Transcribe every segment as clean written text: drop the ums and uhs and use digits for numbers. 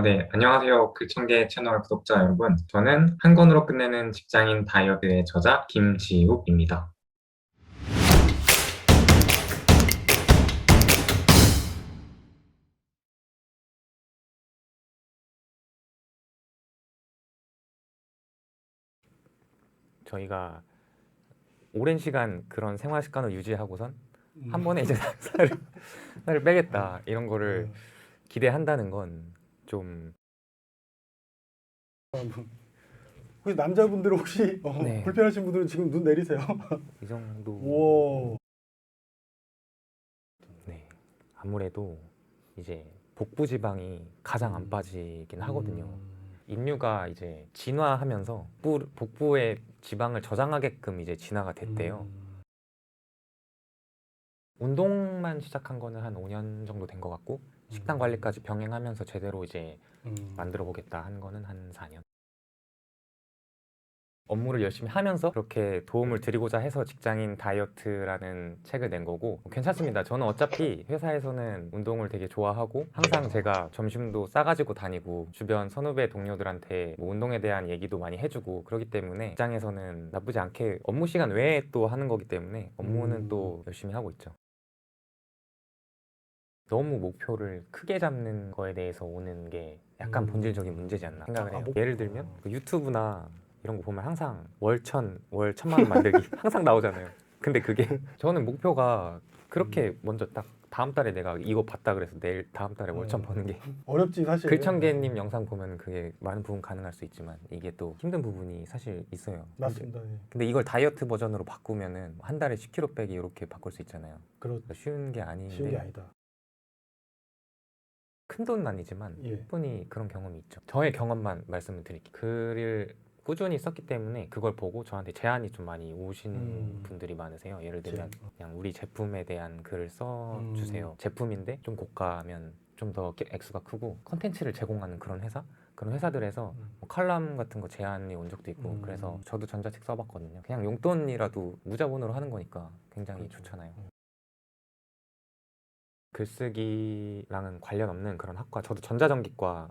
네. 안녕하세요. 글청계 채널 구독자 여러분. 저는 한 권으로 끝내는 직장인 다이어트의 저자 김지욱입니다. 저희가 오랜 시간 그런 생활 습관을 유지하고선 한 번에 이제 살을 빼겠다 이런 거를 기대한다는 건 좀 혹시 남자분들은 혹시 네. 불편하신 분들은 지금 눈 내리세요. 이 정도. 오. 네. 아무래도 이제 복부 지방이 가장 안 빠지긴 하거든요. 인류가 이제 진화하면서 복부의 지방을 저장하게끔 이제 진화가 됐대요. 운동만 시작한 거는 한 5년 정도 된 것 같고 식단 관리까지 병행하면서 제대로 이제 만들어 보겠다 한 거는 한 4년. 업무를 열심히 하면서 그렇게 도움을 드리고자 해서 직장인 다이어트라는 책을 낸 거고 괜찮습니다. 저는 어차피 회사에서는 운동을 되게 좋아하고 항상 제가 점심도 싸가지고 다니고 주변 선후배 동료들한테 뭐 운동에 대한 얘기도 많이 해주고 그러기 때문에 직장에서는 나쁘지 않게 업무 시간 외에 또 하는 거기 때문에 업무는 또 열심히 하고 있죠. 너무 목표를 크게 잡는 거에 대해서 오는 게 약간 본질적인 문제지 않나 생각을 해요. 예를 들면 그 유튜브나 이런 거 보면 항상 월 1000만 원 만들기 항상 나오잖아요. 근데 그게 저는 목표가 그렇게 먼저 딱 다음 달에 내가 이거 봤다 그래서 내일 다음 달에 월천 버는 게 어렵지 사실. 글청개님 영상 보면 그게 많은 부분 가능할 수 있지만 이게 또 힘든 부분이 사실 있어요. 맞습니다. 예. 근데 이걸 다이어트 버전으로 바꾸면은 한 달에 10kg 빼기 이렇게 바꿀 수 있잖아요. 그렇 쉬운 게 아닌데 쉬운 게 아니다. 큰 돈은 아니지만 예. 충분히 그런 경험이 있죠. 저의 경험만 말씀을 드릴게요. 글을 꾸준히 썼기 때문에 그걸 보고 저한테 제안이 좀 많이 오시는 분들이 많으세요. 예를 들면 그냥 우리 제품에 대한 글을 써주세요. 제품인데 좀 고가면 좀 더 액수가 크고 컨텐츠를 제공하는 그런 회사? 그런 회사들에서 뭐 칼럼 같은 거 제안이 온 적도 있고 그래서 저도 전자책 써봤거든요. 그냥 용돈이라도 무자본으로 하는 거니까 굉장히 좋잖아요. 글쓰기랑은 관련 없는 그런 학과, 저도 전자전기과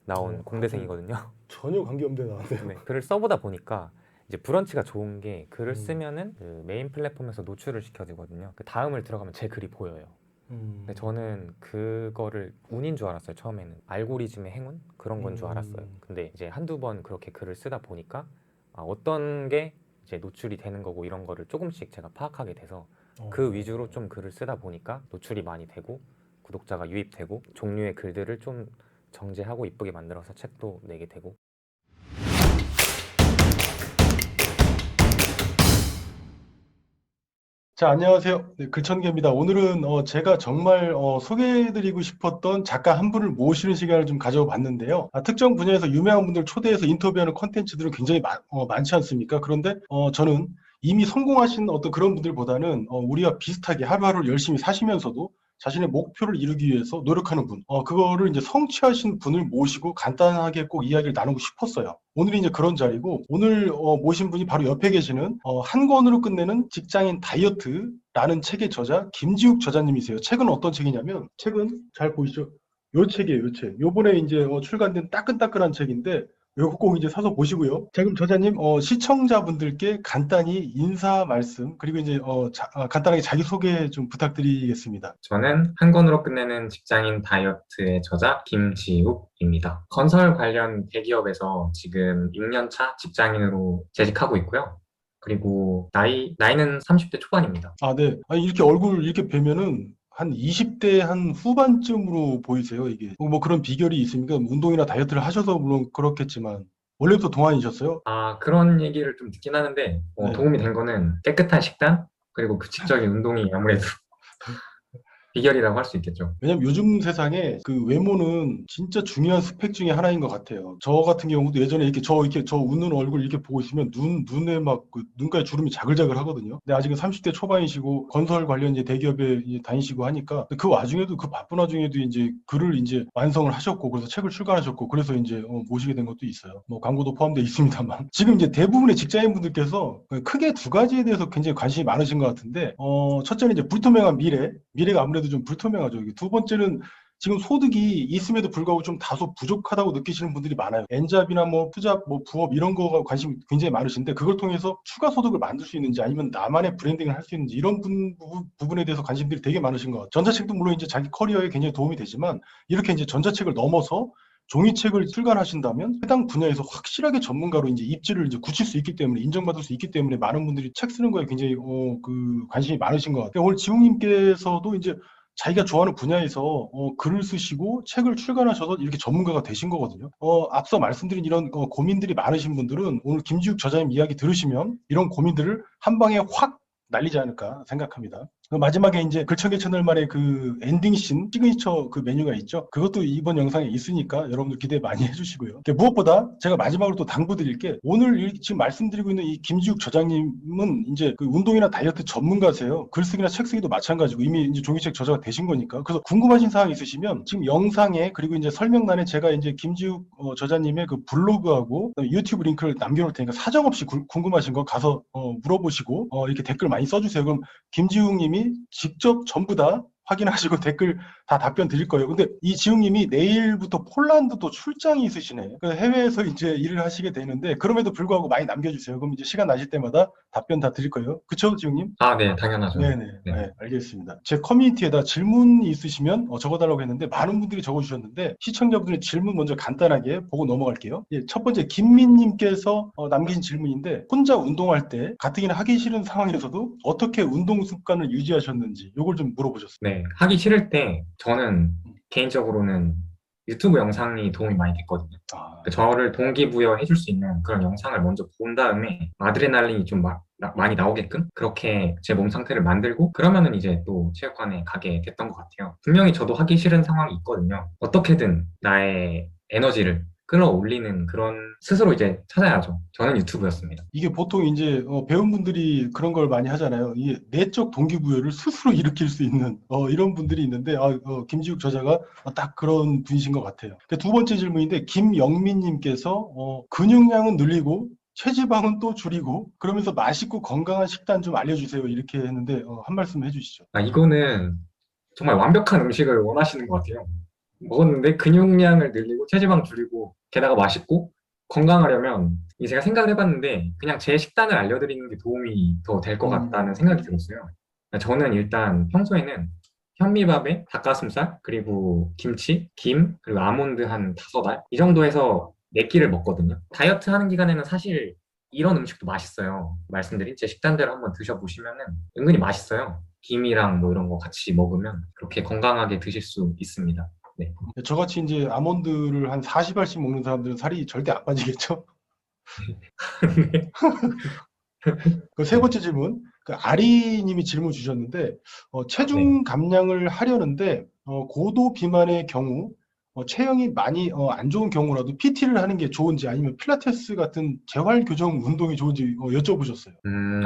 나온 공대생이거든요. 전혀 관계없는데 나왔네요. 네, 글을 써보다 보니까 이제 브런치가 좋은 게 글을 쓰면은 그 메인 플랫폼에서 노출을 시켜주거든요. 그 다음을 들어가면 제 글이 보여요. 근데 저는 그거를 운인 줄 알았어요. 처음에는 알고리즘의 행운 그런 건 줄 알았어요. 근데 이제 한두 번 그렇게 글을 쓰다 보니까 어떤 게 이제 노출이 되는 거고 이런 거를 조금씩 제가 파악하게 돼서 그 위주로 좀 글을 쓰다 보니까 노출이 많이 되고 구독자가 유입되고 종류의 글들을 좀 정제하고 이쁘게 만들어서 책도 내게 되고. 자, 안녕하세요. 네, 글천개입니다. 오늘은 제가 정말 소개해드리고 싶었던 작가 한 분을 모시는 시간을 좀 가져봤는데요. 특정 분야에서 유명한 분들 초대해서 인터뷰하는 콘텐츠들은 굉장히 많지 않습니까? 그런데 저는 이미 성공하신 어떤 그런 분들보다는 우리와 비슷하게 하루하루 열심히 사시면서도 자신의 목표를 이루기 위해서 노력하는 분, 그거를 이제 성취하신 분을 모시고 간단하게 꼭 이야기를 나누고 싶었어요. 오늘이 이제 그런 자리고, 오늘 모신 분이 바로 옆에 계시는 한 권으로 끝내는 직장인 다이어트라는 책의 저자 김지욱 저자님이세요. 책은 어떤 책이냐면, 책은 잘 보이시죠? 요 책이에요, 요 책. 요번에 이제 출간된 따끈따끈한 책인데, 요거 꼭 이제 사서 보시고요. 자, 그럼 저자님, 시청자분들께 간단히 인사 말씀, 그리고 이제 간단하게 자기소개 좀 부탁드리겠습니다. 저는 한 권으로 끝내는 직장인 다이어트의 저자 김지욱입니다. 건설 관련 대기업에서 지금 6년 차 직장인으로 재직하고 있고요. 그리고 나이는 30대 초반입니다. 아, 네. 아니, 이렇게 얼굴 이렇게 뵈면은 한 20대 한 후반쯤으로 보이세요, 이게. 뭐 그런 비결이 있습니까? 운동이나 다이어트를 하셔서 물론 그렇겠지만, 원래부터 동안이셨어요? 그런 얘기를 좀 듣긴 하는데 네. 도움이 된 거는 깨끗한 식단 그리고 규칙적인 운동이 아무래도 비결이라고 할 수 있겠죠. 왜냐면 요즘 세상에 그 외모는 진짜 중요한 스펙 중에 하나인 것 같아요. 저 같은 경우도 예전에 이렇게 저 웃는 얼굴 이렇게 보고 있으면 눈에 막 그 눈가에 주름이 자글자글 하거든요. 근데 아직은 30대 초반이시고 건설 관련 이제 대기업에 이제 다니시고 하니까 그 와중에도 그 바쁜 와중에도 이제 글을 이제 완성을 하셨고 그래서 책을 출간하셨고 그래서 이제 모시게 된 것도 있어요. 뭐 광고도 포함되어 있습니다만 지금 이제 대부분의 직장인분들께서 크게 두 가지에 대해서 굉장히 관심이 많으신 것 같은데 첫째는 이제 불투명한 미래가 아무래도 좀 불투명하죠. 두 번째는 지금 소득이 있음에도 불구하고 좀 다소 부족하다고 느끼시는 분들이 많아요. 엔잡이나 뭐 투잡, 뭐 부업 이런 거가 관심이 굉장히 많으신데 그걸 통해서 추가 소득을 만들 수 있는지 아니면 나만의 브랜딩을 할 수 있는지 이런 부분에 대해서 관심들이 되게 많으신 것 같아요. 전자책도 물론 이제 자기 커리어에 굉장히 도움이 되지만 이렇게 이제 전자책을 넘어서 종이책을 출간하신다면 해당 분야에서 확실하게 전문가로 이제 입지를 이제 굳힐 수 있기 때문에 인정받을 수 있기 때문에 많은 분들이 책 쓰는 거에 굉장히 관심이 많으신 것 같아요. 오늘 지웅님께서도 이제 자기가 좋아하는 분야에서 글을 쓰시고 책을 출간하셔서 이렇게 전문가가 되신 거거든요. 앞서 말씀드린 이런 고민들이 많으신 분들은 오늘 김지욱 저자님 이야기 들으시면 이런 고민들을 한 방에 확 날리지 않을까 생각합니다. 마지막에 이제 글청계 채널만의 그 엔딩씬 시그니처 그 메뉴가 있죠. 그것도 이번 영상에 있으니까 여러분들 기대 많이 해주시고요. 무엇보다 제가 마지막으로 또 당부드릴 게 오늘 지금 말씀드리고 있는 이 김지욱 저장님은 이제 그 운동이나 다이어트 전문가세요. 글쓰기나 책쓰기도 마찬가지고 이미 이제 종이책 저자가 되신 거니까. 그래서 궁금하신 사항 있으시면 지금 영상에 그리고 이제 설명란에 제가 이제 김지욱 저자님의 그 블로그하고 유튜브 링크를 남겨놓을 테니까 사정없이 궁금하신 거 가서 물어보시고 이렇게 댓글 많이 써주세요. 그럼 김지웅님이 직접 전부 다 확인하시고 댓글 다 답변 드릴 거예요. 근데 이 지웅님이 내일부터 폴란드 또 출장이 있으시네. 그래서 해외에서 이제 일을 하시게 되는데 그럼에도 불구하고 많이 남겨주세요. 그럼 이제 시간 나실 때마다 답변 다 드릴 거예요. 그쵸, 지웅님? 아, 네, 당연하죠. 네네. 네. 네, 알겠습니다. 제 커뮤니티에다 질문이 있으시면 적어달라고 했는데 많은 분들이 적어주셨는데 시청자분들의 질문 먼저 간단하게 보고 넘어갈게요. 예, 첫 번째 김민님께서 남기신 질문인데 혼자 운동할 때 가뜩이나 하기 싫은 상황에서도 어떻게 운동 습관을 유지하셨는지 이걸 좀 물어보셨어요. 네, 하기 싫을 때 저는 개인적으로는 유튜브 영상이 도움이 많이 됐거든요. 저를 동기부여 해줄 수 있는 그런 영상을 먼저 본 다음에 아드레날린이 좀 많이 나오게끔 그렇게 제 몸 상태를 만들고 그러면은 이제 또 체육관에 가게 됐던 것 같아요. 분명히 저도 하기 싫은 상황이 있거든요. 어떻게든 나의 에너지를 끌어올리는 그런 스스로 이제 찾아야죠. 저는 유튜브였습니다. 이게 보통 이제 배우분들이 그런 걸 많이 하잖아요. 이 내적 동기부여를 스스로 일으킬 수 있는 이런 분들이 있는데 김지욱 저자가 딱 그런 분이신 것 같아요. 두 번째 질문인데 김영민님께서 근육량은 늘리고 체지방은 또 줄이고 그러면서 맛있고 건강한 식단 좀 알려주세요 이렇게 했는데 한 말씀 해주시죠. 이거는 정말 완벽한 음식을 원하시는 것 같아요. 먹었는데 근육량을 늘리고 체지방 줄이고 게다가 맛있고 건강하려면 제가 생각을 해봤는데 그냥 제 식단을 알려드리는 게 도움이 더 될 것 같다는 생각이 들었어요. 저는 일단 평소에는 현미밥에 닭가슴살 그리고 김치, 김 그리고 아몬드 한 5알 이 정도 해서 4끼를 먹거든요. 다이어트 하는 기간에는 사실 이런 음식도 맛있어요. 말씀드린 제 식단대로 한번 드셔보시면은 은근히 맛있어요. 김이랑 뭐 이런 거 같이 먹으면 그렇게 건강하게 드실 수 있습니다. 네. 저같이 이제 아몬드를 한 40알씩 먹는 사람들은 살이 절대 안 빠지겠죠? 그 세 번째 질문, 그 아리님이 질문 주셨는데 체중 감량을 하려는데 고도 비만의 경우 체형이 많이 안 좋은 경우라도 PT를 하는 게 좋은지 아니면 필라테스 같은 재활 교정 운동이 좋은지 여쭤보셨어요.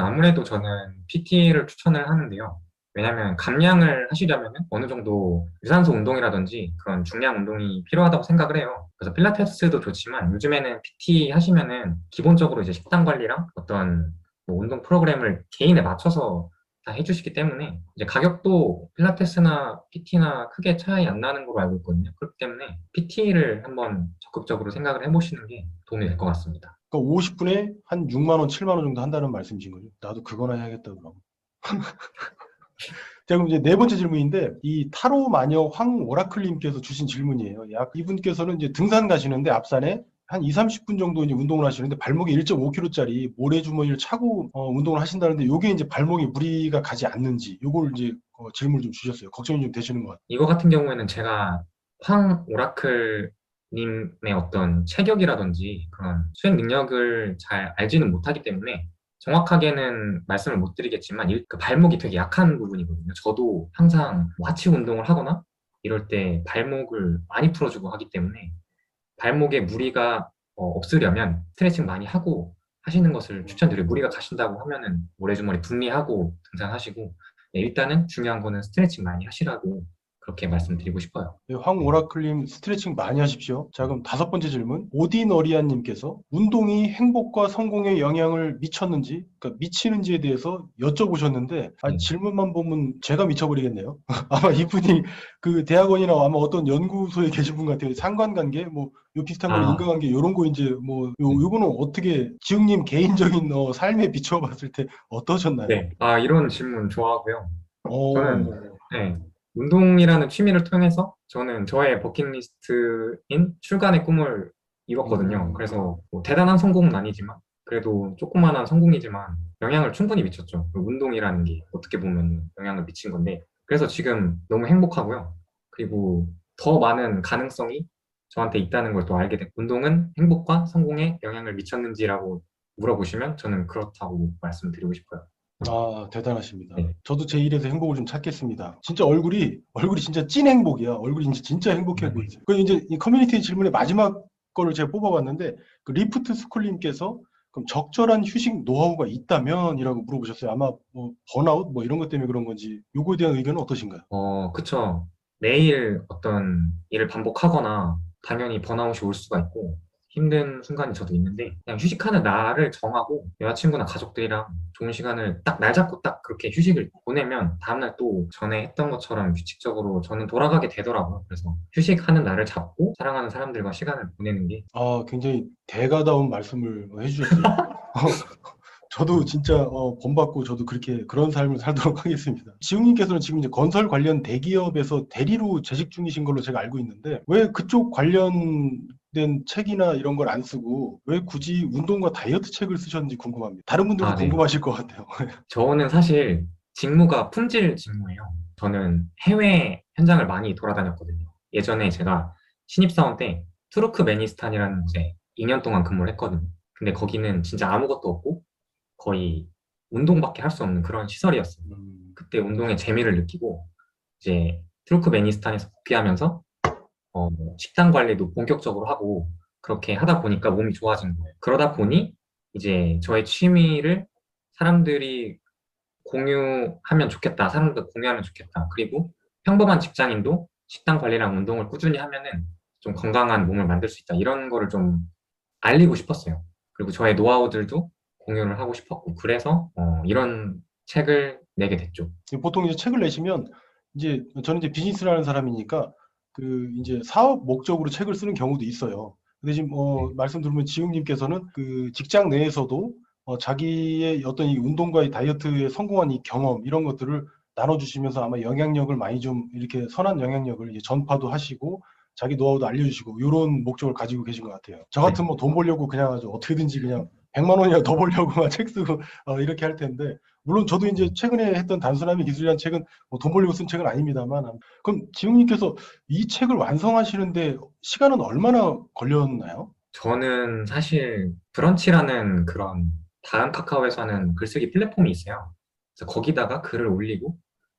아무래도 저는 PT를 추천을 하는데요. 왜냐하면 감량을 하시려면 어느 정도 유산소 운동이라든지 그런 중량 운동이 필요하다고 생각을 해요. 그래서 필라테스도 좋지만 요즘에는 PT 하시면은 기본적으로 이제 식단 관리랑 어떤 뭐 운동 프로그램을 개인에 맞춰서 다 해주시기 때문에 이제 가격도 필라테스나 PT나 크게 차이 안 나는 걸로 알고 있거든요. 그렇기 때문에 PT를 한번 적극적으로 생각을 해보시는 게 도움이 될 것 같습니다. 그러니까 50분에 한 6만 원, 7만 원 정도 한다는 말씀이신 거죠. 나도 그거나 해야겠다 그럼. 자, 그럼 이제 네 번째 질문인데 이 타로 마녀 황오라클님께서 주신 질문이에요. 이분께서는 이제 등산 가시는데 앞산에 한 30분 정도 이제 운동을 하시는데 발목에 1.5kg짜리 모래주머니를 차고 운동을 하신다는데 요게 이제 발목에 무리가 가지 않는지 요걸 이제 질문을 좀 주셨어요. 걱정이 좀 되시는 것 같아요. 이거 같은 경우에는 제가 황 오라클님의 어떤 체격이라든지 그런 수행 능력을 잘 알지는 못하기 때문에 정확하게는 말씀을 못 드리겠지만 그 발목이 되게 약한 부분이거든요. 저도 항상 하체 운동을 하거나 이럴 때 발목을 많이 풀어주고 하기 때문에 발목에 무리가 없으려면 스트레칭 많이 하고 하시는 것을 추천드려요. 무리가 가신다고 하면은 모래주머니 분리하고 등산하시고 일단은 중요한 거는 스트레칭 많이 하시라고 그렇게 말씀드리고 싶어요. 네, 황오라클님 스트레칭 많이 하십시오. 자, 그럼 5번째 질문. 오디너리안님께서 운동이 행복과 성공에 영향을 미쳤는지, 그러니까 미치는지에 대해서 여쭤보셨는데, 질문만 보면 제가 미쳐버리겠네요. 아마 이분이 그 대학원이나 아마 어떤 연구소에 계신 분 같아요. 상관관계, 뭐, 요 비슷한 거는 아, 인과관계, 요런 거 이제 뭐, 요거는 어떻게, 지웅님 개인적인 삶에 비춰봤을 때 어떠셨나요? 네. 이런 질문 좋아하고요. 오, 저는 네, 운동이라는 취미를 통해서 저는 저의 버킷리스트인 출간의 꿈을 이뤘거든요. 그래서 뭐 대단한 성공은 아니지만 그래도 조그마한 성공이지만 영향을 충분히 미쳤죠. 그 운동이라는 게 어떻게 보면 영향을 미친 건데 그래서 지금 너무 행복하고요. 그리고 더 많은 가능성이 저한테 있다는 걸 또 알게 됐고 운동은 행복과 성공에 영향을 미쳤는지라고 물어보시면 저는 그렇다고 말씀드리고 싶어요. 아, 대단하십니다. 네. 저도 제 일에서 행복을 좀 찾겠습니다. 진짜 얼굴이 진짜 찐 행복이야. 얼굴이 진짜 행복해 보이세요. 그 이제 이 커뮤니티 질문의 마지막 거를 제가 뽑아봤는데, 그 리프트 스쿨님께서 그럼 적절한 휴식 노하우가 있다면이라고 물어보셨어요. 아마 뭐 번아웃 뭐 이런 것 때문에 그런 건지, 요거에 대한 의견은 어떠신가요? 그쵸. 매일 어떤 일을 반복하거나 당연히 번아웃이 올 수가 있고 힘든 순간이 저도 있는데 그냥 휴식하는 날을 정하고 여자친구나 가족들이랑 좋은 시간을 딱 날 잡고 딱 그렇게 휴식을 보내면 다음날 또 전에 했던 것처럼 규칙적으로 저는 돌아가게 되더라고요. 그래서 휴식하는 날을 잡고 사랑하는 사람들과 시간을 보내는 게 아, 굉장히 대가다운 말씀을 해주셨어요. 저도 진짜 본받고 저도 그렇게 그런 삶을 살도록 하겠습니다. 지웅님께서는 지금 이제 건설 관련 대기업에서 대리로 재직 중이신 걸로 제가 알고 있는데 왜 그쪽 관련된 책이나 이런 걸 안 쓰고 왜 굳이 운동과 다이어트 책을 쓰셨는지 궁금합니다. 다른 분들도 네. 궁금하실 것 같아요. 저는 사실 직무가 품질 직무예요. 저는 해외 현장을 많이 돌아다녔거든요. 예전에 제가 신입사원 때 투르크메니스탄이라는 곳에 2년 동안 근무를 했거든요. 근데 거기는 진짜 아무것도 없고 거의 운동밖에 할 수 없는 그런 시설이었어요. 그때 운동의 재미를 느끼고 이제 투르크메니스탄에서 복귀하면서 식단 관리도 본격적으로 하고 그렇게 하다 보니까 몸이 좋아진 거예요. 그러다 보니 이제 저의 취미를 사람들이 공유하면 좋겠다. 사람들 공유하면 좋겠다. 그리고 평범한 직장인도 식단 관리랑 운동을 꾸준히 하면은 좀 건강한 몸을 만들 수 있다. 이런 거를 좀 알리고 싶었어요. 그리고 저의 노하우들도 공유를 하고 싶었고, 그래서 이런 책을 내게 됐죠. 보통 이제 책을 내시면 이제 저는 이제 비즈니스를 하는 사람이니까 그 이제 사업 목적으로 책을 쓰는 경우도 있어요. 근데 지금 네. 말씀 들으면 지웅님께서는 그 직장 내에서도 자기의 어떤 이 운동과 이 다이어트에 성공한 이 경험 이런 것들을 나눠주시면서 아마 영향력을 많이 좀 이렇게 선한 영향력을 이제 전파도 하시고 자기 노하우도 알려주시고 이런 목적을 가지고 계신 것 같아요. 저 네. 같으면 뭐 돈 벌려고 그냥 아주 어떻게든지 그냥 100만 원이라도 더 벌려고 책 쓰고 이렇게 할 텐데 물론 저도 이제 최근에 했던 단순함의 기술이라는 책은 뭐돈 벌려고 쓴 책은 아닙니다만 그럼 지웅님께서 이 책을 완성하시는데 시간은 얼마나 걸렸나요? 저는 사실 브런치라는 그런 다음 카카오에서 하는 글쓰기 플랫폼이 있어요. 그래서 거기다가 글을 올리고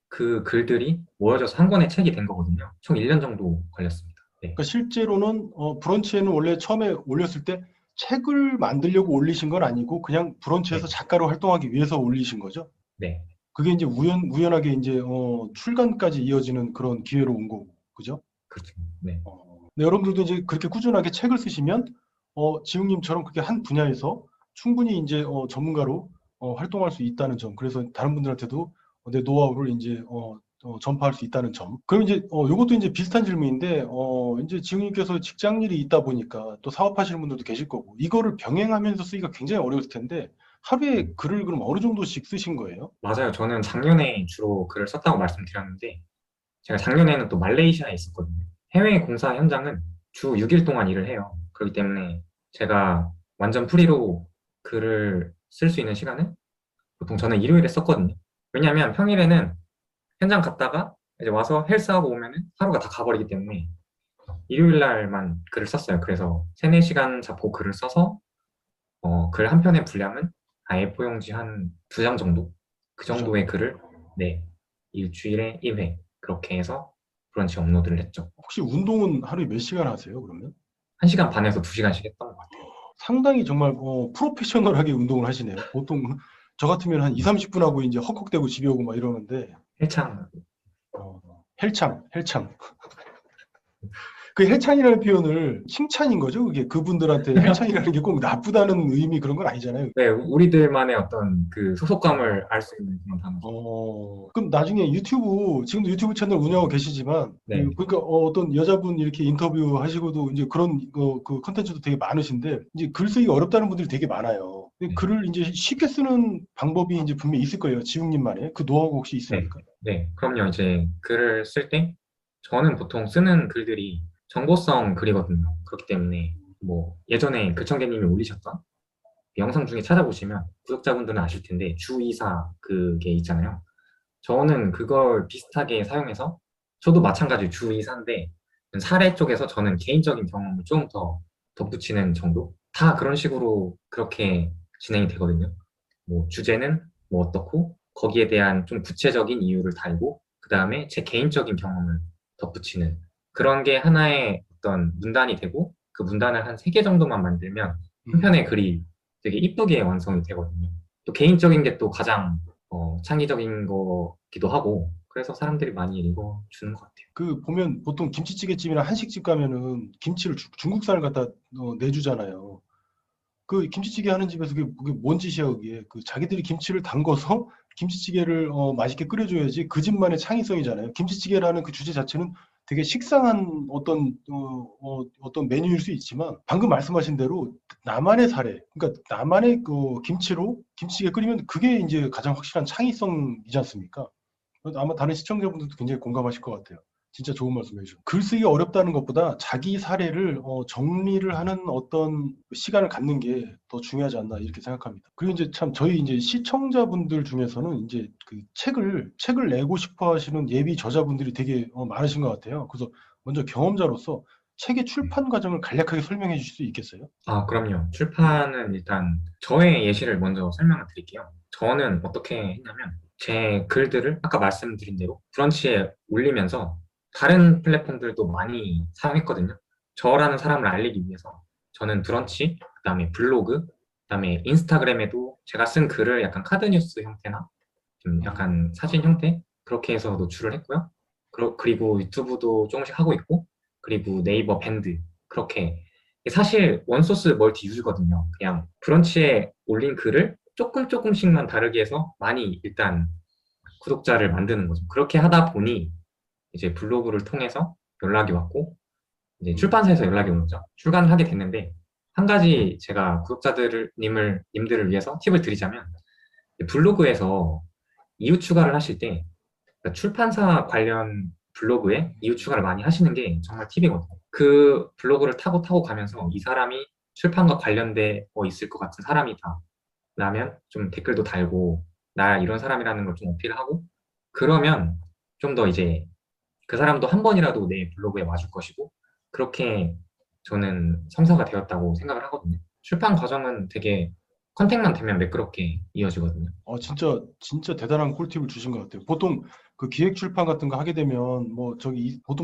그 글들이 모여져서 한 권의 책이 된 거거든요. 총 1년 정도 걸렸습니다. 네. 그러니까 실제로는 브런치에는 원래 처음에 올렸을 때 책을 만들려고 올리신 건 아니고 그냥 브런치에서 네. 작가로 활동하기 위해서 올리신 거죠? 네. 그게 이제 우연하게 이제 출간까지 이어지는 그런 기회로 온 거고, 그죠? 그렇죠. 네. 네, 여러분들도 이제 그렇게 꾸준하게 책을 쓰시면 지웅님처럼 그렇게 한 분야에서 충분히 이제 전문가로 활동할 수 있다는 점. 그래서 다른 분들한테도 내 노하우를 이제 전파할 수 있다는 점. 그럼 이제 요것도 이제 비슷한 질문인데 이제 지웅님께서 직장 일이 있다 보니까 또 사업하시는 분들도 계실 거고 이거를 병행하면서 쓰기가 굉장히 어려웠을 텐데 하루에 글을 그럼 어느 정도씩 쓰신 거예요? 맞아요. 저는 작년에 주로 글을 썼다고 말씀드렸는데 제가 작년에는 또 말레이시아에 있었거든요. 해외 공사 현장은 주 6일 동안 일을 해요. 그렇기 때문에 제가 완전 프리로 글을 쓸 수 있는 시간은 보통 저는 일요일에 썼거든요. 왜냐하면 평일에는 현장 갔다가 이제 와서 헬스하고 오면은 하루가 다 가버리기 때문에 일요일 날만 글을 썼어요. 그래서 3, 4시간 잡고 글을 써서 글 한 편의 분량은 A4 용지 한 2장 정도? 그 정도의 글을 네, 일주일에 1회 그렇게 해서 브런치 업로드를 했죠. 혹시 운동은 하루에 몇 시간 하세요, 그러면? 1시간 반에서 2시간씩 했던 것 같아요. 상당히 정말 프로페셔널하게 운동을 하시네요. 보통 저 같으면 한 2, 30분 하고 이제 헉헉대고 집에 오고 막 이러는데 헬창 어, 헬창. 그 헬창이라는 표현을 칭찬인 거죠? 그게 그분들한테 헬창이라는 게 꼭 나쁘다는 의미 그런 건 아니잖아요. 네, 우리들만의 어떤 그 소속감을 알 수 있는 그런 단어죠. 그럼 나중에 지금도 유튜브 채널 운영하고 계시지만, 네. 그러니까 어떤 여자분 이렇게 인터뷰 하시고도 이제 그런 그 컨텐츠도 되게 많으신데, 이제 글 쓰기 어렵다는 분들이 되게 많아요. 근데 네. 글을 이제 쉽게 쓰는 방법이 이제 분명히 있을 거예요. 지웅님만의 그 노하우가 혹시 있습니까? 네, 그럼요. 이제 글을 쓸 때 저는 보통 쓰는 글들이 정보성 글이거든요. 그렇기 때문에 뭐 예전에 글청객님이 올리셨던 영상 중에 찾아보시면 구독자분들은 아실 텐데 주의사 그게 있잖아요. 저는 그걸 비슷하게 사용해서 저도 마찬가지로 주의사인데 사례 쪽에서 저는 개인적인 경험을 좀 더 덧붙이는 정도? 다 그런 식으로 그렇게 진행이 되거든요. 뭐 주제는 뭐 어떻고 거기에 대한 좀 구체적인 이유를 달고 그 다음에 제 개인적인 경험을 덧붙이는 그런 게 하나의 어떤 문단이 되고 그 문단을 한 3개 정도만 만들면 한 편의 글이 되게 이쁘게 완성이 되거든요. 또 개인적인 게 또 가장 창의적인 거기도 하고 그래서 사람들이 많이 읽어주는 것 같아요. 그 보면 보통 김치찌개집이나 한식집 가면은 김치를 중국산을 갖다 내주잖아요. 그 김치찌개 하는 집에서 그게 뭔 짓이야, 그게. 그 자기들이 김치를 담궈서 김치찌개를 맛있게 끓여줘야지 그 집만의 창의성이잖아요. 김치찌개라는 그 주제 자체는 되게 식상한 어떤 메뉴일 수 있지만 방금 말씀하신 대로 나만의 사례, 그러니까 나만의 그 김치로 김치찌개 끓이면 그게 이제 가장 확실한 창의성이지 않습니까? 아마 다른 시청자분들도 굉장히 공감하실 것 같아요. 진짜 좋은 말씀 해주셨어요. 글쓰기 어렵다는 것보다 자기 사례를 정리를 하는 어떤 시간을 갖는 게 더 중요하지 않나 이렇게 생각합니다. 그리고 이제 참 저희 이제 시청자분들 중에서는 이제 그 책을 내고 싶어 하시는 예비 저자분들이 되게 많으신 것 같아요. 그래서 먼저 경험자로서 책의 출판 과정을 간략하게 설명해 주실 수 있겠어요? 아, 그럼요. 출판은 일단 저의 예시를 먼저 설명을 드릴게요. 저는 어떻게 했냐면 제 글들을 아까 말씀드린 대로 브런치에 올리면서 다른 플랫폼들도 많이 사용했거든요. 저라는 사람을 알리기 위해서 저는 브런치, 그다음에 블로그, 그다음에 인스타그램에도 제가 쓴 글을 약간 카드뉴스 형태나 좀 약간 사진 형태 그렇게 해서 노출을 했고요. 그리고 유튜브도 조금씩 하고 있고 그리고 네이버 밴드 그렇게 사실 원소스 멀티 유즈거든요. 그냥 브런치에 올린 글을 조금씩만 다르게 해서 많이 일단 구독자를 만드는 거죠. 그렇게 하다 보니 이제 블로그를 통해서 연락이 왔고 이제 출판사에서 연락이 온 거죠. 출간을 하게 됐는데 한 가지 제가 님들을 위해서 팁을 드리자면 블로그에서 이후 추가를 하실 때 그러니까 출판사 관련 블로그에 이후 추가를 많이 하시는 게 정말 팁이거든요. 그 블로그를 타고 가면서 이 사람이 출판과 관련돼 있을 것 같은 사람이다. 라면 좀 댓글도 달고 나 이런 사람이라는 걸 좀 어필하고 그러면 좀 더 이제 그 사람도 한 번이라도 내 블로그에 와줄 것이고 그렇게 저는 성사가 되었다고 생각을 하거든요. 출판 과정은 되게 컨택만 되면 매끄럽게 이어지거든요. 진짜 대단한 꿀팁을 주신 것 같아요. 보통 그 기획 출판 같은 거 하게 되면 보통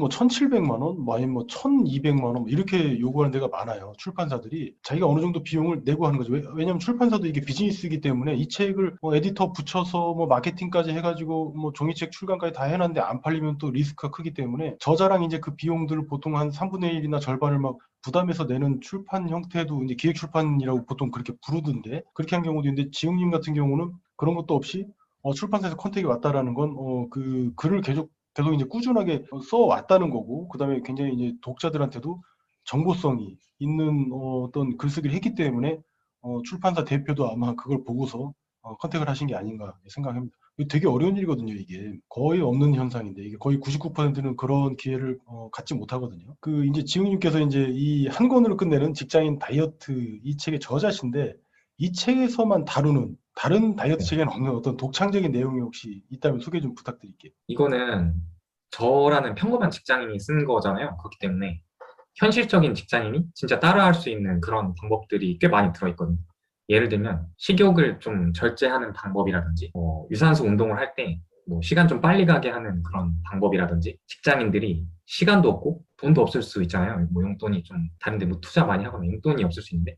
1,700만 원, 아니면 1,200만 원 이렇게 요구하는 데가 많아요. 출판사들이 자기가 어느 정도 비용을 내고 하는 거죠. 왜냐면 출판사도 이게 비즈니스이기 때문에 이 책을 에디터 붙여서 마케팅까지 해가지고 종이책 출간까지 다 해놨는데 안 팔리면 또 리스크가 크기 때문에 저자랑 이제 그 비용들을 보통 한 3분의 1이나 절반을 막 부담해서 내는 출판 형태도 이제 기획 출판이라고 보통 그렇게 부르던데 그렇게 한 경우도 있는데 지웅님 같은 경우는 그런 것도 없이 출판사에서 컨택이 왔다라는 건 그 글을 계속 이제 꾸준하게 써 왔다는 거고 그다음에 굉장히 이제 독자들한테도 정보성이 있는 어떤 글쓰기를 했기 때문에 출판사 대표도 아마 그걸 보고서 컨택을 하신 게 아닌가 생각합니다. 이거 되게 어려운 일이거든요, 이게. 거의 없는 현상인데, 이게 거의 99%는 그런 기회를 갖지 못하거든요. 그, 이제 지웅님께서 이제 이 한 권으로 끝내는 직장인 다이어트 이 책의 저자신데, 이 책에서만 다루는 다른 다이어트 책에는 없는 어떤 독창적인 내용이 혹시 있다면 소개 좀 부탁드릴게요. 이거는 저라는 평범한 직장인이 쓴 거잖아요. 그렇기 때문에 현실적인 직장인이 진짜 따라할 수 있는 그런 방법들이 꽤 많이 들어있거든요. 예를 들면 식욕을 좀 절제하는 방법이라든지 유산소 운동을 할 때 시간 좀 빨리 가게 하는 그런 방법이라든지 직장인들이 시간도 없고 돈도 없을 수 있잖아요. 용돈이 좀 다른데 투자 많이 하거나 용돈이 없을 수 있는데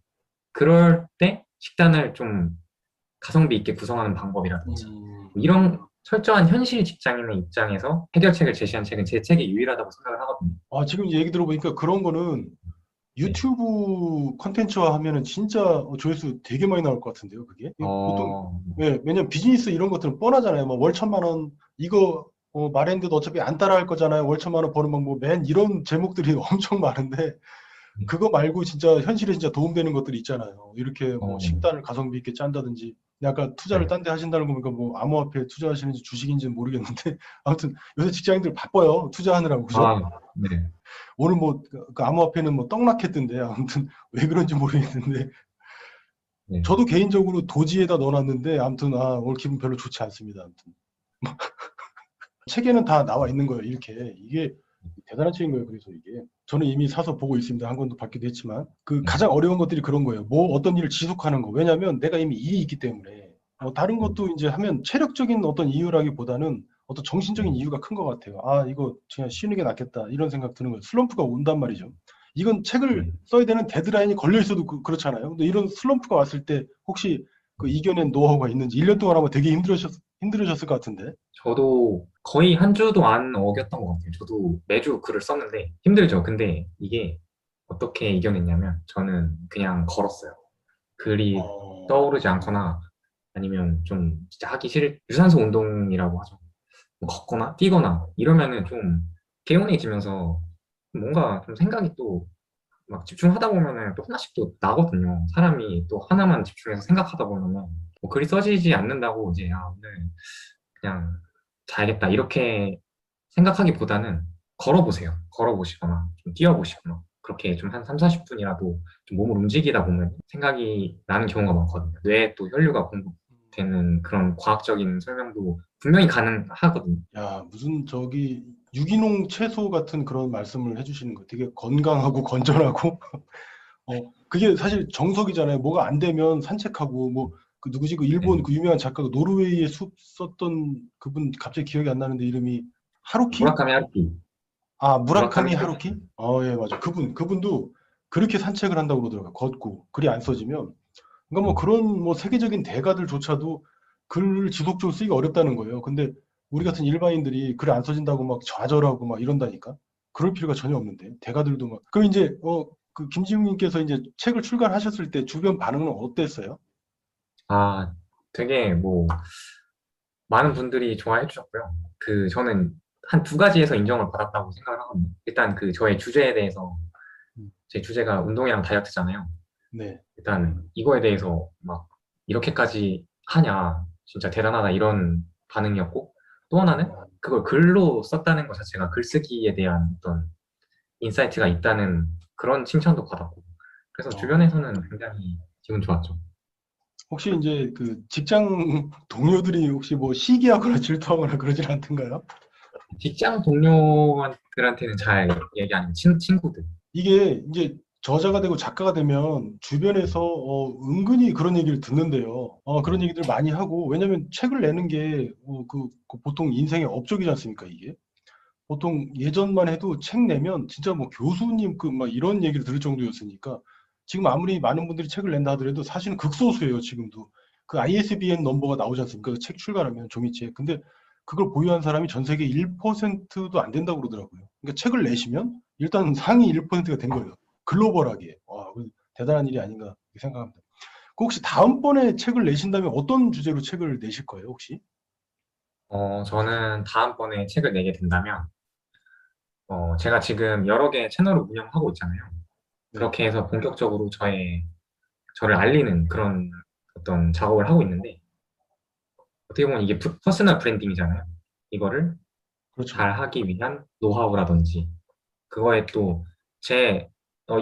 그럴 때 식단을 좀 가성비 있게 구성하는 방법이라든지 이런 철저한 현실 직장인의 입장에서 해결책을 제시한 책은 제 책이 유일하다고 생각을 하거든요. 지금 이제 얘기 들어보니까 그런 거는 네. 유튜브 컨텐츠화 하면은 진짜 조회수 되게 많이 나올 것 같은데요, 그게? 보통, 왜냐면 비즈니스 이런 것들은 뻔하잖아요. 뭐 월 1,000만 원, 이거 말했는데도 어차피 안 따라 할 거잖아요. 월 1,000만 원 버는 방법, 이런 제목들이 엄청 많은데, 그거 말고 진짜 현실에 진짜 도움되는 것들이 있잖아요. 이렇게 뭐 식단을 가성비 있게 짠다든지, 약간 투자를 네. 딴 데 하신다는 거 보니까 뭐 암호화폐 투자하시는지 주식인지는 모르겠는데, 아무튼 요새 직장인들 바빠요. 투자하느라고, 그죠? 네. 오늘 뭐, 그 암호화폐는 뭐 떡락했던데, 아무튼 왜 그런지 모르겠는데, 네. 저도 개인적으로 도지에다 넣어놨는데, 아무튼, 오늘 기분 별로 좋지 않습니다. 아무튼. 책에는 다 나와 있는 거예요, 이렇게. 이게 대단한 책인 거예요, 그래서 이게. 저는 이미 사서 보고 있습니다. 한 권도 받기도 했지만. 그 가장 어려운 것들이 그런 거예요. 뭐 어떤 일을 지속하는 거. 왜냐면 내가 이미 일이 있기 때문에. 다른 것도 이제 하면 체력적인 어떤 이유라기보다는 어떤 정신적인 이유가 큰 것 같아요. 이거 그냥 쉬는 게 낫겠다. 이런 생각 드는 거예요. 슬럼프가 온단 말이죠. 이건 책을 써야 되는 데드라인이 걸려 있어도 그렇잖아요. 근데 이런 슬럼프가 왔을 때 혹시 그 이겨낸 노하우가 있는지 1년 동안 하면 되게 힘들으셨을 것 같은데. 저도 거의 한 주도 안 어겼던 것 같아요. 저도 매주 글을 썼는데 힘들죠. 근데 이게 어떻게 이겨냈냐면 저는 그냥 걸었어요. 글이 떠오르지 않거나 아니면 좀 진짜 하기 싫을 유산소 운동이라고 하죠. 뭐 걷거나 뛰거나 이러면은 좀 개운해지면서 뭔가 좀 생각이 또 막 집중하다 보면은 또 하나씩 또 나거든요. 사람이 또 하나만 집중해서 생각하다 보면은 뭐 글이 써지지 않는다고 이제 오늘 그냥 자야겠다 이렇게 생각하기보다는 걸어보세요. 걸어보시거나 좀 뛰어보시거나 그렇게 좀 한 3, 40분이라도 좀 몸을 움직이다 보면 생각이 나는 경우가 많거든요. 뇌에 또 혈류가 공급되는 그런 과학적인 설명도 분명히 가능하거든요. 야, 무슨 저기 유기농 채소 같은 그런 말씀을 해주시는 거 되게 건강하고 건전하고 그게 사실 정석이잖아요. 뭐가 안 되면 산책하고 뭐 그 누구지 그 일본 네. 그 유명한 작가가 노르웨이의 숲 썼던 그분 갑자기 기억이 안 나는데 이름이 하루키? 무라카미 하루키. 무라카미 무라카미 하루키? 하루키. 예, 맞아. 그분도 그렇게 산책을 한다고 그러더라고요. 걷고 글이 안 써지면. 그러니까 뭐 그런 뭐 세계적인 대가들조차도 글을 지속적으로 쓰기가 어렵다는 거예요. 근데 우리 같은 일반인들이 글 안 써진다고 막 좌절하고 막 이런다니까? 그럴 필요가 전혀 없는데. 대가들도 막. 그럼 이제, 그 김지웅님께서 이제 책을 출간하셨을 때 주변 반응은 어땠어요? 되게 뭐 많은 분들이 좋아해 주셨고요. 저는 한 두 가지에서 인정을 받았다고 생각을 하거든요. 일단 저의 주제에 대해서 음. 제 주제가 운동이랑 다이어트잖아요. 네. 일단 이거에 대해서 막 이렇게까지 하냐 진짜 대단하다 이런 반응이었고 또 하나는 그걸 글로 썼다는 것 자체가 글쓰기에 대한 어떤 인사이트가 있다는 그런 칭찬도 받았고 그래서 주변에서는 굉장히 기분 좋았죠. 혹시 이제 그 직장 동료들이 혹시 뭐 시기하거나 질투하거나 그러진 않던가요? 직장 동료들한테는 잘 얘기 안 해요. 친구들. 이게 이제 저자가 되고 작가가 되면 주변에서 은근히 그런 얘기를 듣는데요. 그런 얘기들 많이 하고 왜냐면 책을 내는 게 그 보통 인생의 업적이지 않습니까 이게? 보통 예전만 해도 책 내면 진짜 뭐 교수님 그 막 이런 얘기를 들을 정도였으니까 지금 아무리 많은 분들이 책을 낸다 하더라도 사실은 극소수예요 지금도. 그 ISBN 넘버가 나오지 않습니까? 그책 출간하면 종이책. 근데 그걸 보유한 사람이 전 세계 1%도 안 된다고 그러더라고요. 그러니까 책을 내시면 일단 상위 1%가 된 거예요. 글로벌하게. 와, 대단한 일이 아닌가 이렇게 생각합니다. 그 혹시 다음번에 책을 내신다면 어떤 주제로 책을 내실 거예요, 혹시? 저는 다음번에 책을 내게 된다면 제가 지금 여러 개의 채널을 운영하고 있잖아요. 네. 그렇게 해서 본격적으로 저를 알리는 그런 어떤 작업을 하고 있는데 어떻게 보면 이게 퍼스널 브랜딩이잖아요. 이거를 그렇죠. 잘 하기 위한 노하우라든지 그거에 또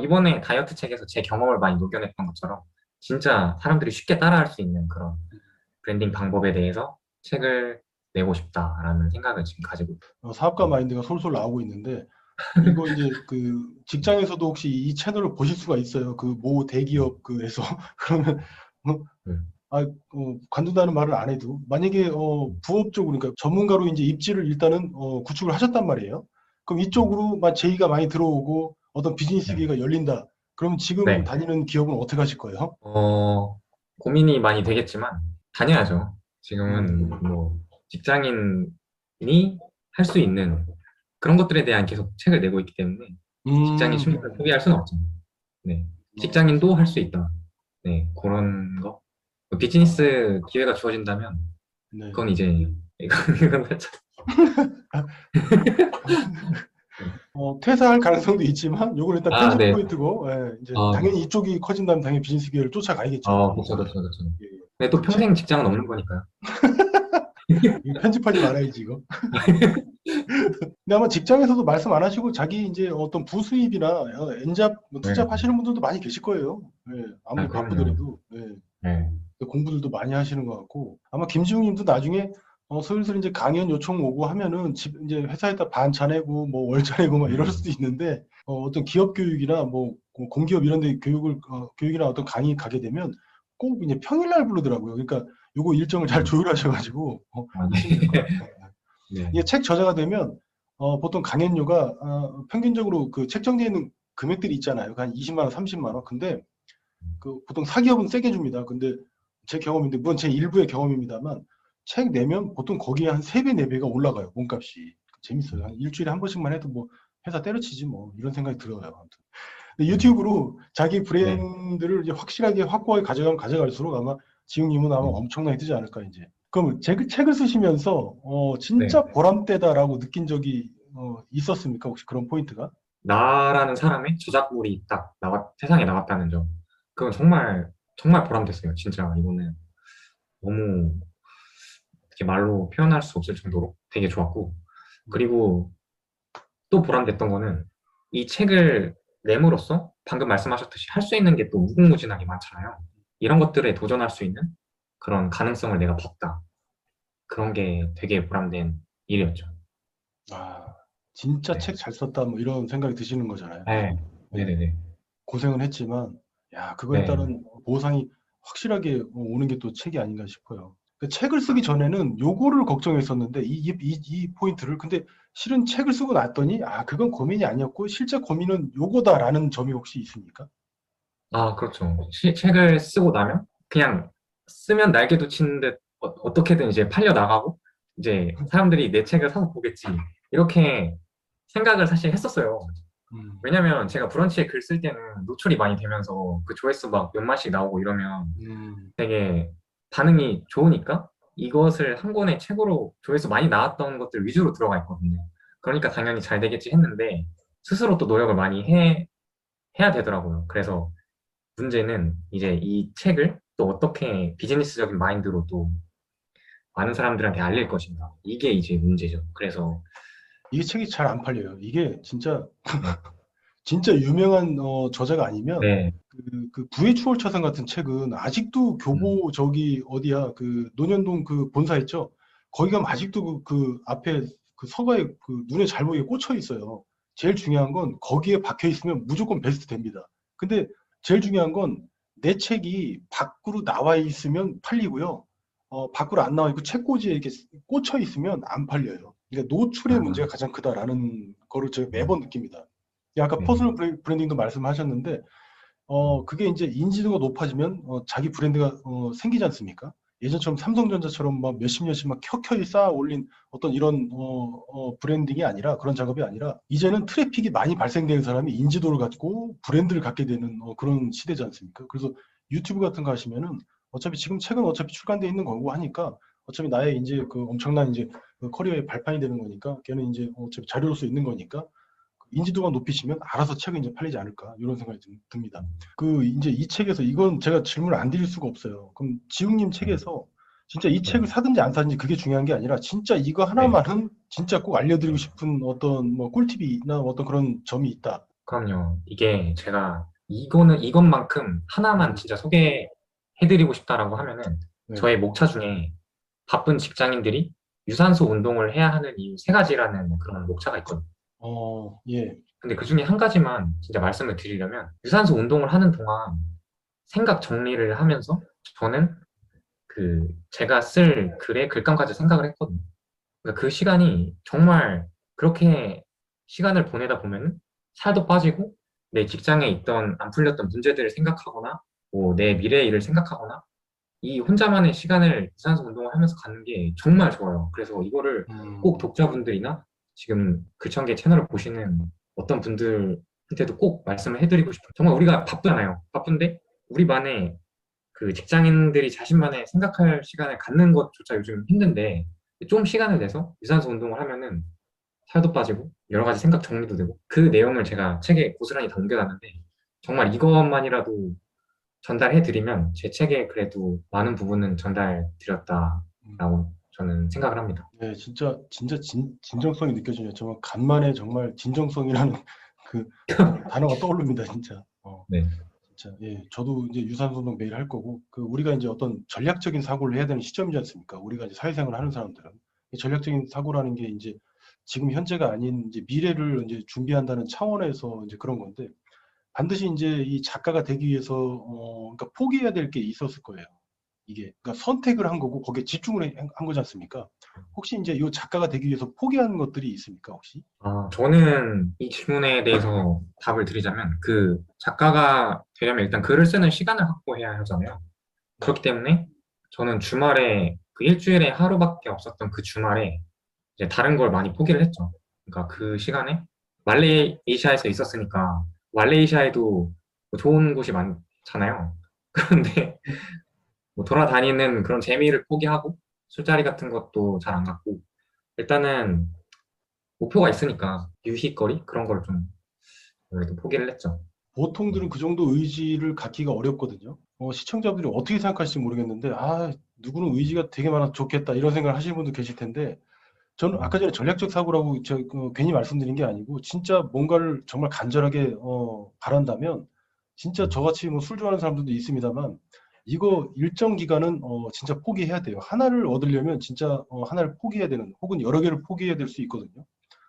이번에 다이어트 책에서 제 경험을 많이 녹여냈던 것처럼 진짜 사람들이 쉽게 따라할 수 있는 그런 브랜딩 방법에 대해서 책을 내고 싶다라는 생각을 지금 가지고 있어요. 사업가 마인드가 솔솔 나오고 있는데 이거 이제 그 직장에서도 혹시 이 채널을 보실 수가 있어요. 그 모 대기업 그에서 그러면 어, 음. 관둔다는 말을 안 해도 만약에 부업적으로 그러니까 전문가로 이제 입지를 일단은 구축을 하셨단 말이에요. 그럼 이쪽으로 제의가 많이 들어오고 어떤 비즈니스 네. 기회가 열린다. 그러면 지금 네. 다니는 기업은 어떻게 하실 거예요? 고민이 많이 되겠지만 다녀야죠. 지금은 음, 뭐 직장인이 할 수 있는 그런 것들에 대한 계속 책을 내고 있기 때문에 직장인 신분을 포기할 수는 없잖아요. 네. 직장인도 할 수 있다. 네, 그런 거. 뭐 비즈니스 기회가 주어진다면 네. 그건 이제 이건 살짝 퇴사할 가능성도 있지만 요건 일단 편집 네. 포인트고 이제 아, 당연히 이쪽이 커진다면 당연히 비즈니스 기회를 쫓아가야겠죠. 그렇죠, 그렇죠, 그렇죠. 예, 예. 근데 또 그 책, 평생 직장은 없는 거니까요. 이거 편집하지 말아야지 이거. 근데 아마 직장에서도 말씀 안 하시고 자기 이제 어떤 부수입이나 엔잡, 뭐 네. 투잡 하시는 분들도 많이 계실 거예요. 예, 아무리 그럼요. 바쁘더라도 예, 네. 공부들도 많이 하시는 것 같고 아마 김지웅님도 나중에 슬슬 이제 강연 요청 오고 하면은 이제 회사에다 반차 내고 뭐 월차 내고 막 이럴 수도 있는데 어떤 기업 교육이나 뭐 공기업 이런 데 교육이나 어떤 강의 가게 되면 꼭 이제 평일날 부르더라고요. 그러니까 요거 일정을 잘 조율하셔가지고 하시면 될 것 같아요. 네. 이게 책 저자가 되면 보통 강연료가 평균적으로 그 책정되어 있는 금액들이 있잖아요. 한 20만 원, 30만 원. 근데 그 보통 사기업은 세게 줍니다. 근데 제 경험인데 물론 제 일부의 경험입니다만 책 내면 보통 거기에 한 3배, 4배가 올라가요. 몸값이. 재밌어요. 한 일주일에 한 번씩만 해도 뭐 회사 때려치지 뭐 이런 생각이 들어요. 아무튼. 근데 유튜브로 자기 브랜드를 이제 확실하게 확고하게 가져가면 가져갈수록 아마 지웅님은 아마 엄청나게 뜨지 않을까 이제. 그럼 책을 쓰시면서 진짜 보람되다라고 느낀 적이 있었습니까? 혹시 그런 포인트가? 나라는 사람의 저작물이 딱 세상에 나왔다는 점. 그건 정말, 정말 보람됐어요. 진짜 이거는 너무 어떻게 말로 표현할 수 없을 정도로 되게 좋았고. 그리고 또 보람됐던 거는 이 책을 내므로써 방금 말씀하셨듯이 할 수 있는 게 또 무궁무진하게 많잖아요. 이런 것들에 도전할 수 있는 그런 가능성을 내가 봤다. 그런 게 되게 보람된 일이었죠. 아, 진짜 네. 책 잘 썼다 뭐 이런 생각이 드시는 거잖아요. 네. 네. 네네네. 고생은 했지만 야, 그거에 네. 따른 보상이 확실하게 오는 게 또 책이 아닌가 싶어요. 그 책을 쓰기 전에는 요거를 걱정했었는데 이 포인트를 근데 실은 책을 쓰고 났더니 그건 고민이 아니었고 실제 고민은 요거다라는 점이 혹시 있습니까? 그렇죠. 책을 쓰고 나면 그냥 쓰면 날개도 치는 듯 어떻게든 이제 팔려 나가고 이제 사람들이 내 책을 사서 보겠지. 이렇게 생각을 사실 했었어요. 음, 왜냐면 제가 브런치에 글 쓸 때는 노출이 많이 되면서 그 조회수 막 몇만씩 나오고 이러면 음, 되게 반응이 좋으니까 이것을 한 권의 책으로 조회수 많이 나왔던 것들 위주로 들어가 있거든요. 그러니까 당연히 잘 되겠지 했는데 스스로 또 노력을 많이 해야 되더라고요. 그래서 문제는 이제 이 책을 또 어떻게 비즈니스적인 마인드로 또 많은 사람들한테 알릴 것인가. 이게 이제 문제죠. 그래서 이게 책이 잘 안 팔려요. 이게 진짜 네, 진짜 유명한 저자가 아니면 네, 그 부의 추월차선 같은 책은 아직도 음, 교보 저기 어디야 그 논현동 그 본사 있죠? 거기 가면 아직도 그 앞에 그 서가에 그 눈에 잘 보이게 꽂혀 있어요. 제일 중요한 건 거기에 박혀 있으면 무조건 베스트 됩니다. 근데 제일 중요한 건 내 책이 밖으로 나와 있으면 팔리고요. 밖으로 안 나와 있고 책꽂이에 이렇게 꽂혀 있으면 안 팔려요. 그러니까 노출의 아, 문제가 가장 크다라는 거를 제가 네, 매번 느낍니다. 아까 네, 퍼스널 브랜딩도 말씀하셨는데, 그게 이제 인지도가 높아지면 자기 브랜드가 생기지 않습니까? 예전처럼 삼성전자처럼 막 몇십 년씩 막 켜켜이 쌓아 올린 어떤 이런 브랜딩이 아니라 그런 작업이 아니라 이제는 트래픽이 많이 발생되는 사람이 인지도를 갖고 브랜드를 갖게 되는 그런 시대지 않습니까? 그래서 유튜브 같은 거 하시면은 어차피 지금 책은 어차피 출간돼 있는 거고 하니까 어차피 나의 이제 그 엄청난 이제 그 커리어의 발판이 되는 거니까 걔는 이제 어차피 자료로서 있는 거니까 인지도가 높이시면 알아서 책이 이제 팔리지 않을까 이런 생각이 듭니다. 그 이제 이 책에서 이건 제가 질문을 안 드릴 수가 없어요. 그럼 지웅님 책에서 진짜 이 책을 네, 사든지 안 사든지 그게 중요한 게 아니라 진짜 이거 네. 하나만은 진짜 꼭 알려드리고 싶은 어떤 뭐 꿀팁이나 어떤 그런 점이 있다. 그럼요. 이게 제가 이것만큼 하나만 음, 진짜 소개해드리고 싶다라고 하면은 네. 저의 목차 중에 바쁜 직장인들이 유산소 운동을 해야 하는 이유 세 가지라는 그런 목차가 있거든요. 예. 근데 그 중에 한 가지만 진짜 말씀을 드리려면 유산소 운동을 하는 동안 생각 정리를 하면서 저는 그 제가 쓸 글의 글감까지 생각을 했거든요. 그러니까 그 시간이 정말 그렇게 시간을 보내다 보면은 살도 빠지고 내 직장에 있던 안 풀렸던 문제들을 생각하거나 뭐 내 미래의 일을 생각하거나 이 혼자만의 시간을 유산소 운동을 하면서 갖는 게 정말 좋아요. 그래서 이거를 꼭 독자분들이나 지금 글청계 채널을 보시는 어떤 분들한테도 꼭 말씀을 해드리고 싶어요. 정말 우리가 바쁘잖아요. 바쁜데 우리만의 그 직장인들이 자신만의 생각할 시간을 갖는 것조차 요즘 힘든데 좀 시간을 내서 유산소 운동을 하면은 살도 빠지고 여러 가지 생각 정리도 되고 그 내용을 제가 책에 고스란히 담겨놨는데 정말 이것만이라도 전달해드리면 제 책에 그래도 많은 부분은 전달드렸다라고 저는 생각을 합니다. 네, 진짜 진정성이 느껴지네요. 정말 간만에 정말 진정성이라는 그 단어가 떠오릅니다, 진짜. 네. 진짜, 예, 저도 이제 유산소 운동 매일 할 거고, 그 우리가 이제 어떤 전략적인 사고를 해야 되는 시점이지 않습니까? 우리가 이제 사회생활을 하는 사람들은 이 전략적인 사고라는 게 이제 지금 현재가 아닌 이제 미래를 이제 준비한다는 차원에서 이제 그런 건데 반드시 이제 이 작가가 되기 위해서 그러니까 포기해야 될 게 있었을 거예요. 이게 그러니까 선택을 한 거고 거기에 집중을 한 거지 않습니까? 혹시 이제 이 작가가 되기 위해서 포기한 것들이 있습니까, 혹시? 저는 이 질문에 대해서 답을 드리자면 그 작가가 되려면 일단 글을 쓰는 시간을 확보해야 하잖아요. 그렇기 때문에 저는 주말에 그 일주일에 하루밖에 없었던 그 주말에 이제 다른 걸 많이 포기를 했죠. 그러니까 그 시간에 말레이시아에서 있었으니까 말레이시아에도 뭐 좋은 곳이 많잖아요. 그런데 뭐 돌아다니는 그런 재미를 포기하고 술자리 같은 것도 잘 안 갔고 일단은 목표가 있으니까 유희거리 그런 걸 좀 그래도 포기를 했죠. 보통들은 그 정도 의지를 갖기가 어렵거든요. 시청자분들이 어떻게 생각하실지 모르겠는데, 아, 누구는 의지가 되게 많아서 좋겠다 이런 생각을 하시는 분도 계실 텐데, 저는 아까 전에 전략적 사고라고 괜히 말씀드린 게 아니고 진짜 뭔가를 정말 간절하게 바란다면 진짜 저같이 뭐 술 좋아하는 사람들도 있습니다만 이거 일정 기간은 진짜 포기해야 돼요. 하나를 얻으려면 진짜 하나를 포기해야 되는 혹은 여러 개를 포기해야 될 수 있거든요.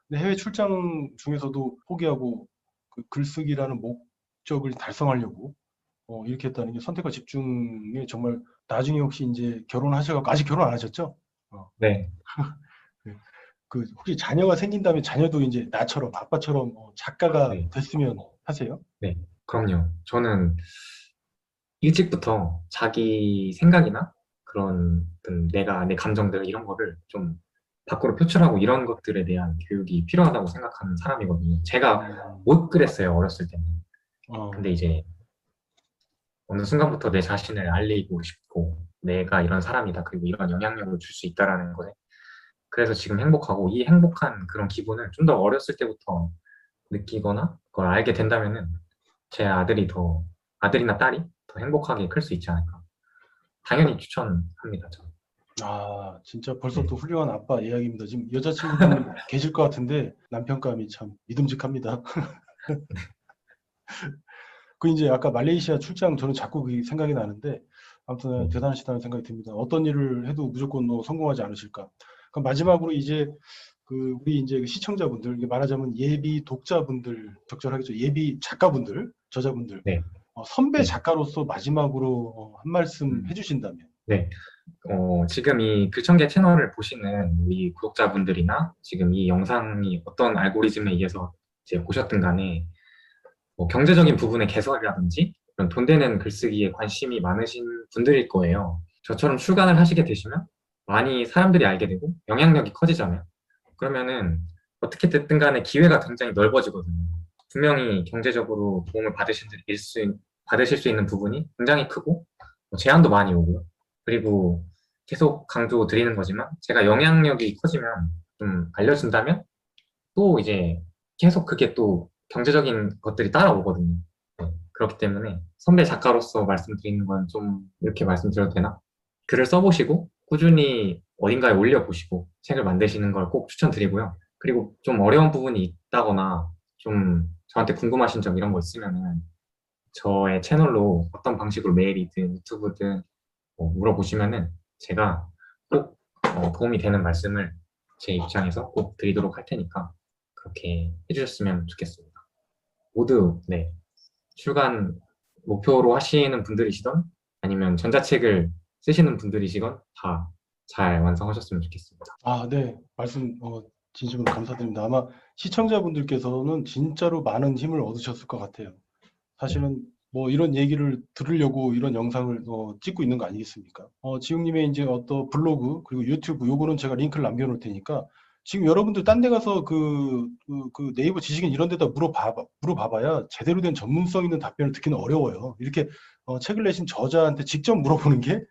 근데 해외 출장 중에서도 포기하고 그 글쓰기라는 목적을 달성하려고 이렇게 했다는 게 선택과 집중에 정말 나중에 혹시 이제 결혼하셔서 아직 결혼 안 하셨죠? 네. 그 혹시 자녀가 생긴다면 자녀도 이제 나처럼 아빠처럼 작가가 네. 됐으면 하세요? 네. 그럼요. 저는 일찍부터 자기 생각이나 그런 어떤 내 감정들 이런 거를 좀 밖으로 표출하고 이런 것들에 대한 교육이 필요하다고 생각하는 사람이거든요. 제가 음, 못 그랬어요, 어렸을 때는. 어, 근데 이제 어느 순간부터 내 자신을 알리고 싶고 내가 이런 사람이다. 그리고 이런 영향력을 줄 수 있다라는 거에 그래서 지금 행복하고 이 행복한 그런 기분을 좀 더 어렸을 때부터 느끼거나 그걸 알게 된다면은 제 아들이나 딸이 더 행복하게 클 수 있지 않을까. 당연히 추천합니다, 저는. 진짜 벌써 네. 또 훌륭한 아빠 이야기입니다. 지금 여자친구분 계실 것 같은데 남편감이 참 믿음직합니다. 그 이제 아까 말레이시아 출장 저는 자꾸 그 생각이 나는데 아무튼 네. 대단하시다는 생각이 듭니다. 어떤 일을 해도 무조건 성공하지 않으실까. 그럼 마지막으로 이제 그 우리 이제 그 시청자분들 이게 말하자면 예비 독자분들 적절하겠죠. 예비 작가분들, 저자분들 네. 선배 네. 작가로서 마지막으로 한 말씀 음, 해주신다면. 네. 지금 이 글청계 채널을 보시는 우리 구독자분들이나 지금 이 영상이 어떤 알고리즘에 의해서 이제 보셨든 간에 뭐 경제적인 부분의 개설이라든지 그런 돈 되는 글쓰기에 관심이 많으신 분들일 거예요. 저처럼 출간을 하시게 되시면 많이 사람들이 알게 되고 영향력이 커지잖아요. 그러면은 어떻게 됐든 간에 기회가 굉장히 넓어지거든요. 분명히 경제적으로 도움을 받으실 수 있는 부분이 굉장히 크고 뭐 제한도 많이 오고요. 그리고 계속 강조 드리는 거지만 제가 영향력이 커지면 좀 알려진다면 또 이제 계속 그게 또 경제적인 것들이 따라오거든요. 네, 그렇기 때문에 선배 작가로서 말씀드리는 건 좀 이렇게 말씀드려도 되나? 글을 써보시고 꾸준히 어딘가에 올려보시고 책을 만드시는 걸 꼭 추천드리고요. 그리고 좀 어려운 부분이 있다거나 좀 저한테 궁금하신 점 이런 거 있으면은 저의 채널로 어떤 방식으로 메일이든 유튜브든 뭐 물어보시면은 제가 꼭 도움이 되는 말씀을 제 입장에서 꼭 드리도록 할 테니까 그렇게 해주셨으면 좋겠습니다. 모두 네 출간 목표로 하시는 분들이시던 아니면 전자책을 쓰시는 분들이시건 다 잘 완성하셨으면 좋겠습니다. 네. 말씀 진심으로 감사드립니다. 아마 시청자분들께서는 진짜로 많은 힘을 얻으셨을 것 같아요. 네, 사실은 뭐 이런 얘기를 들으려고 이런 영상을 찍고 있는 거 아니겠습니까? 지웅님의 이제 어떤 블로그 그리고 유튜브 요거는 제가 링크를 남겨놓을 테니까 지금 여러분들 딴 데 가서 그 네이버 지식인 이런 데다 물어봐봐야 제대로 된 전문성 있는 답변을 듣기는 어려워요. 이렇게 책을 내신 저자한테 직접 물어보는 게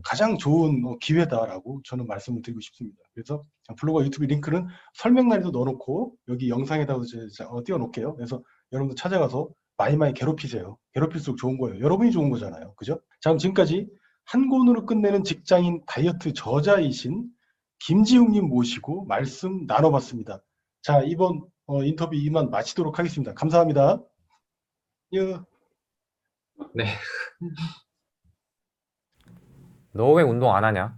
가장 좋은 기회다라고 저는 말씀을 드리고 싶습니다. 그래서 블로그와 유튜브 링크는 설명란에도 넣어놓고 여기 영상에다가 띄워놓을게요. 그래서 여러분들 찾아가서 많이 괴롭히세요. 괴롭힐수록 좋은 거예요. 여러분이 좋은 거잖아요. 그죠? 자, 그럼 지금까지 한 권으로 끝내는 직장인 다이어트 저자이신 김지웅님 모시고 말씀 나눠봤습니다. 자, 이번 인터뷰 이만 마치도록 하겠습니다. 감사합니다. 예. 네. 너 왜 운동 안 하냐?